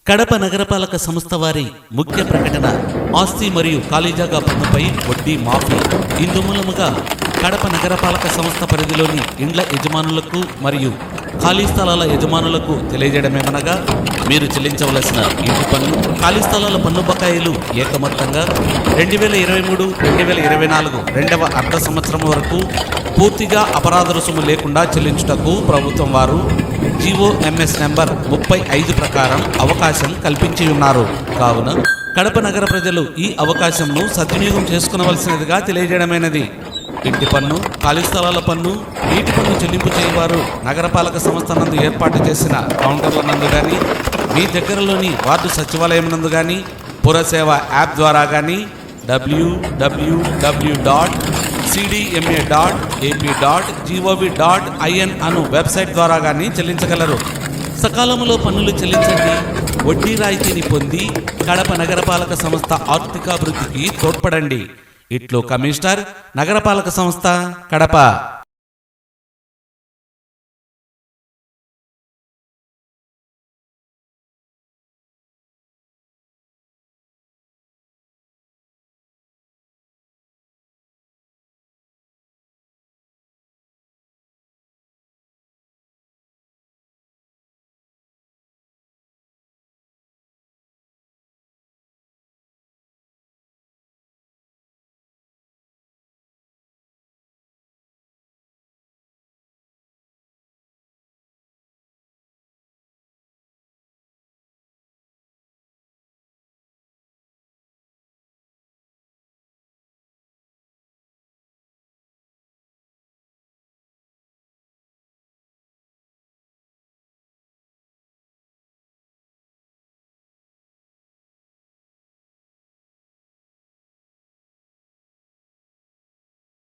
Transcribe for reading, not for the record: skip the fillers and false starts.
కడప నగరపాలక సంస్థ వారి ముఖ్య ప్రకటన. ఆస్తి మరియు ఖాళీజాగా పన్నుపై వడ్డీ మాఫీ. ఇందుమూలముగా కడప నగరపాలక సంస్థ పరిధిలోని ఇండ్ల యజమానులకు మరియు ఖాళీ స్థలాల యజమానులకు తెలియజేయడమేమనగా, మీరు చెల్లించవలసిన ఇంటి పన్ను, ఖాళీ స్థలాల పన్ను బకాయిలు ఏకమొత్తంగా 2023-2024 రెండవ అర్ధ సంవత్సరం వరకు పూర్తిగా అపరాధ రుసుము లేకుండా చెల్లించుటకు ప్రభుత్వం వారు GOMS నెంబర్ 35 ప్రకారం అవకాశం కల్పించి ఉన్నారు. కావున కడప నగర ప్రజలు ఈ అవకాశంను సద్వినియోగం చేసుకునవలసినదిగా తెలియజేయడమైనది. ఇంటి పన్ను, ఖాళీ స్థలాల పన్ను, నీటి పన్ను చెల్లింపు చేయవారు నగరపాలక సంస్థ నందు ఏర్పాటు చేసిన కౌంటర్ల నందు కానీ, మీ దగ్గరలోని వార్డు సచివాలయం నందు కానీ, పురసేవ యాప్ ద్వారా కానీ, www.cdma.ap.gov.in అను వెబ్సైట్ ద్వారా కానీ చెల్లించగలరు. సకాలంలో పన్నులు చెల్లించండి. వడ్డీ రాయితీని పొంది కడప నగరపాలక సంస్థ ఆర్థికాభివృద్ధికి తోడ్పడండి. ఇట్లు కమిషనర్, నగరపాలక సంస్థ, కడప.